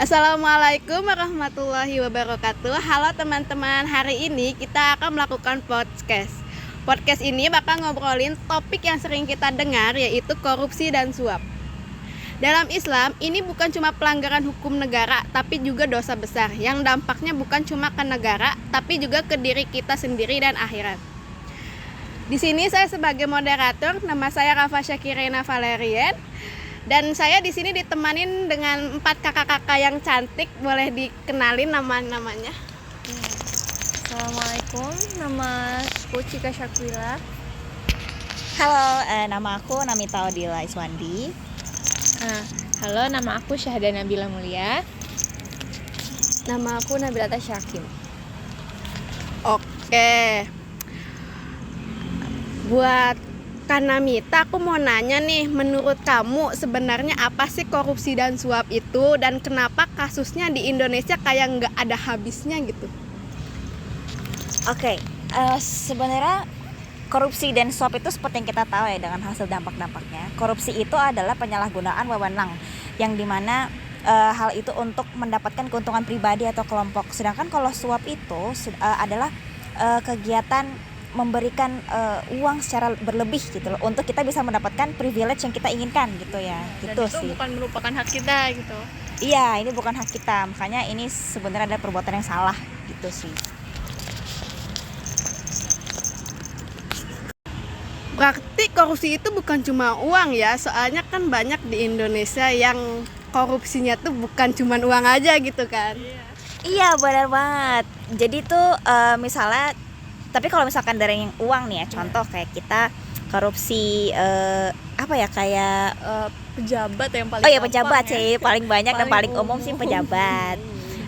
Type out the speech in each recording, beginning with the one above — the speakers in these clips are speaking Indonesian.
Assalamualaikum warahmatullahi wabarakatuh. Halo teman-teman, hari ini kita akan melakukan podcast. Podcast ini bakal ngobrolin topik yang sering kita dengar, yaitu korupsi dan suap. Dalam Islam, ini bukan cuma pelanggaran hukum negara, tapi juga dosa besar yang dampaknya bukan cuma ke negara, tapi juga ke diri kita sendiri dan akhirat. Di sini saya sebagai moderator, nama saya Rafa Syakirina Valerian. Dan saya di sini ditemanin dengan 4 kakak-kakak yang cantik. Boleh dikenalin namanya? Assalamualaikum, nama aku Cika Syakwila. Halo, nama aku Namita Odila Iswandi. Halo, nama aku Syahda Nabila Mulia. Nama aku Nabila Tasyakim. Oke. Buat Kak Namita, aku mau nanya nih, menurut kamu sebenarnya apa sih korupsi dan suap itu, dan kenapa kasusnya di Indonesia kayak nggak ada habisnya gitu? Oke, sebenarnya korupsi dan suap itu seperti yang kita tahu ya, dengan hasil dampak-dampaknya. Korupsi itu adalah penyalahgunaan wewenang yang dimana hal itu untuk mendapatkan keuntungan pribadi atau kelompok. Sedangkan kalau suap itu adalah kegiatan memberikan uang secara berlebih gitu loh, untuk kita bisa mendapatkan privilege yang kita inginkan gitu ya. Dan gitu itu sih. bukan merupakan hak kita gitu. Iya, ini bukan hak kita, makanya ini sebenarnya ada perbuatan yang salah gitu sih. Berarti korupsi itu bukan cuma uang ya, soalnya kan banyak di Indonesia yang korupsinya tuh bukan cuma uang aja gitu kan? Iya, benar banget. Jadi tuh misalnya, tapi kalau misalkan dari yang uang nih ya, contoh kayak kita korupsi kayak Pejabat yang paling pejabat gampang sih paling banyak dan paling Paling umum sih pejabat.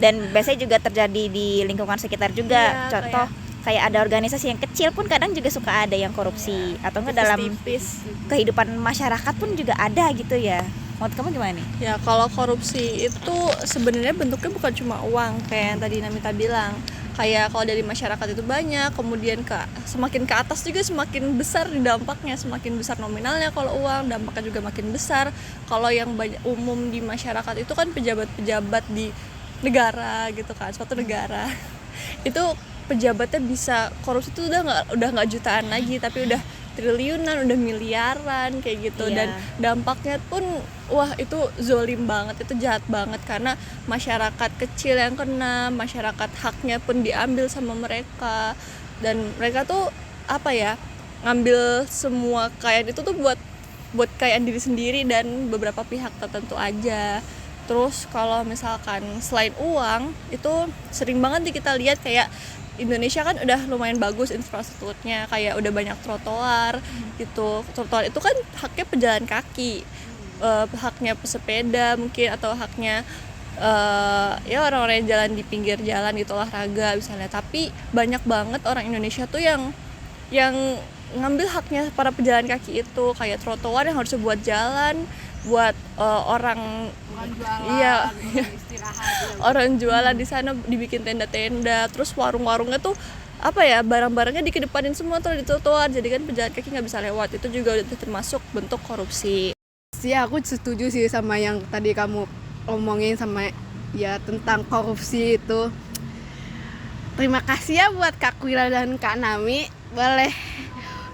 Dan biasanya juga terjadi di lingkungan sekitar juga. Iya, Contoh kayak ada organisasi yang kecil pun kadang juga suka ada yang korupsi, atau enggak dalam tipis. kehidupan masyarakat pun juga ada gitu ya. Menurut kamu gimana nih? Ya, kalau korupsi itu sebenarnya bentuknya bukan cuma uang kayak yang tadi Namita bilang. Kayak kalau dari masyarakat itu banyak, kemudian semakin ke atas juga semakin besar dampaknya, semakin besar nominalnya kalau uang, dampaknya juga makin besar. Kalau yang umum di masyarakat itu kan pejabat-pejabat di negara gitu kan, suatu negara. Itu pejabatnya bisa korupsi itu udah nggak jutaan lagi, tapi udah triliunan, udah miliaran kayak gitu. Iya. Dan dampaknya pun wah, itu zolim banget, itu jahat banget, karena masyarakat kecil yang kena, masyarakat haknya pun diambil sama mereka. Dan mereka tuh ngambil semua kekayaan itu tuh buat kekayaan diri sendiri dan beberapa pihak tertentu aja. Terus kalau misalkan selain uang, itu sering banget nih kita lihat kayak Indonesia kan udah lumayan bagus infrastrukturnya, kayak udah banyak trotoar gitu. Trotoar itu kan haknya pejalan kaki, haknya pesepeda mungkin, atau haknya orang-orang yang jalan di pinggir jalan gitu, olahraga misalnya. Tapi banyak banget orang Indonesia tuh yang ngambil haknya para pejalan kaki itu, kayak trotoar yang harusnya buat jalan, buat orang Jualan, istirahat. orang jualan di sana dibikin tenda-tenda, terus warung-warungnya tuh barang-barangnya dikedepanin semua tuh di trotoar, jadi kan pejalan kaki nggak bisa lewat. Itu juga udah termasuk bentuk korupsi. Ya, aku setuju sih sama yang tadi kamu omongin sama ya tentang korupsi itu. Terima kasih ya buat Kak Kwila dan Kak Nami. Boleh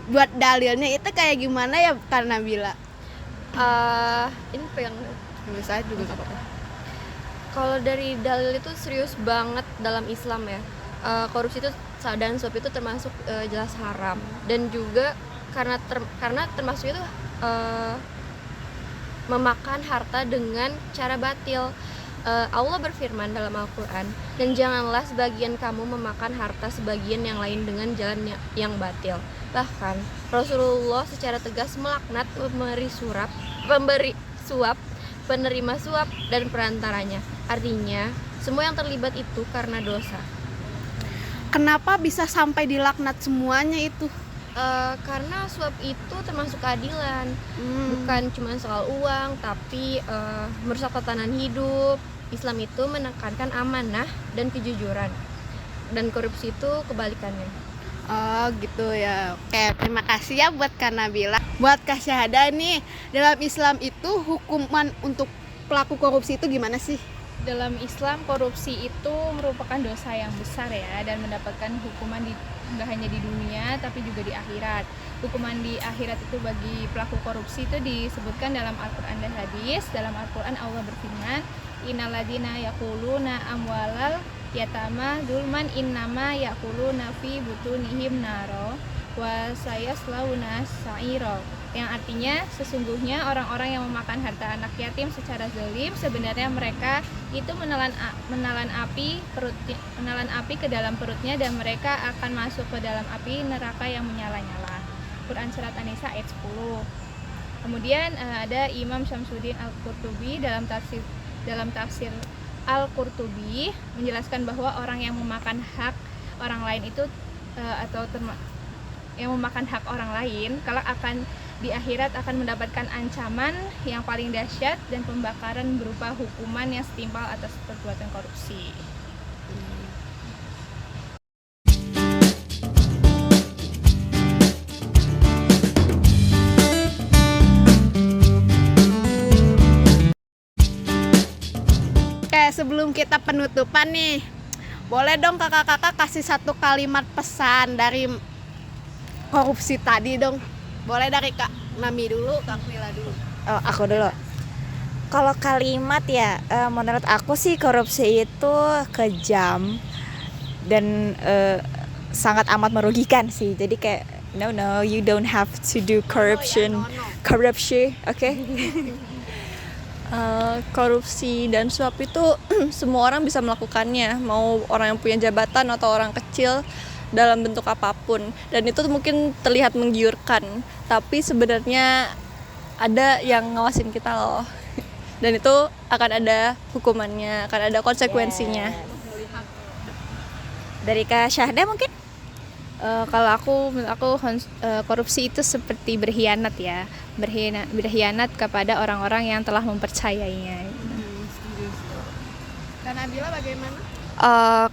buat dalilnya itu kayak gimana ya Kak Nabila? Ini pegang. Saya juga nggak apa-apa. Kalau dari dalil itu serius banget dalam Islam ya. Korupsi itu dan suap itu termasuk jelas haram, dan juga karena termasuk itu memakan harta dengan cara batil. Allah berfirman dalam Al-Quran, dan janganlah sebagian kamu memakan harta sebagian yang lain dengan jalan yang batil. Bahkan Rasulullah secara tegas melaknat pemberi suap, penerima suap, dan perantaranya. Artinya semua yang terlibat itu karena dosa. Kenapa bisa sampai dilaknat semuanya itu? Karena suap itu termasuk keadilan, bukan cuma soal uang, tapi merusak tatanan hidup. Islam itu menekankan amanah dan kejujuran, dan korupsi itu kebalikannya. Oh gitu ya. Oke, terima kasih ya buat Kak Nabila. Buat Kak Syahda nih, dalam Islam itu hukuman untuk pelaku korupsi itu gimana sih? dalam Islam korupsi itu merupakan dosa yang besar ya, dan mendapatkan hukuman nggak hanya di dunia tapi juga di akhirat. Hukuman di akhirat itu bagi pelaku korupsi itu disebutkan dalam Al-Quran dan hadis. Dalam Al-Quran Allah berfirman, innalladzina yaquluna amwalal yatama zulman innama yaquluna fi butunihim naro wa sayaslawna sa'iro, yang artinya sesungguhnya orang-orang yang memakan harta anak yatim secara zalim sebenarnya mereka itu menelan api ke dalam perutnya dan mereka akan masuk ke dalam api neraka yang menyala-nyala. Quran surat An-Nisa ayat 10. Kemudian ada Imam Syamsuddin Al-Qurtubi dalam tafsir Al-Qurtubi menjelaskan bahwa orang yang memakan hak orang lain itu yang memakan hak orang lain kalau akan di akhirat akan mendapatkan ancaman yang paling dahsyat dan pembakaran berupa hukuman yang setimpal atas perbuatan korupsi. Oke, sebelum kita penutupan nih, boleh dong kakak-kakak kasih satu kalimat pesan dari korupsi tadi dong. Boleh dari Kak Nami dulu, Kak Mila dulu. Oh, aku dulu. Kalau kalimat ya, menurut aku sih korupsi itu kejam dan sangat amat merugikan sih. Jadi kayak no, you don't have to do corruption. Corruption, oke? Korupsi dan suap itu semua orang bisa melakukannya, mau orang yang punya jabatan atau orang kecil, dalam bentuk apapun. Dan itu mungkin terlihat menggiurkan, tapi sebenarnya ada yang ngawasin kita loh. Dan itu akan ada hukumannya, akan ada konsekuensinya. Dari Kak Syahda mungkin? Kalau menurut aku korupsi itu seperti berkhianat ya, berkhianat kepada orang-orang yang telah mempercayainya. Dan Nabila bagaimana?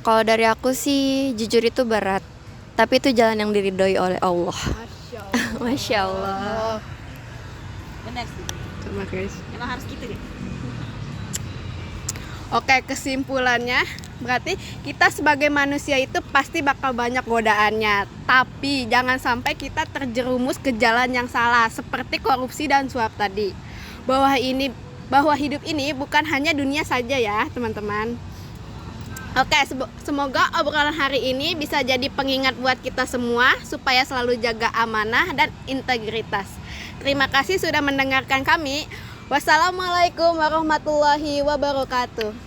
Kalau dari aku sih jujur itu berat, tapi itu jalan yang diridhoi oleh Allah. Masya Allah. Benar sih. Terima kasih. Emang harus gitu deh. Oke, kesimpulannya berarti kita sebagai manusia itu pasti bakal banyak godaannya, tapi jangan sampai kita terjerumus ke jalan yang salah seperti korupsi dan suap tadi. Bahwa hidup ini bukan hanya dunia saja ya, teman-teman. Oke, semoga obrolan hari ini bisa jadi pengingat buat kita semua supaya selalu jaga amanah dan integritas. Terima kasih sudah mendengarkan kami. Wassalamualaikum warahmatullahi wabarakatuh.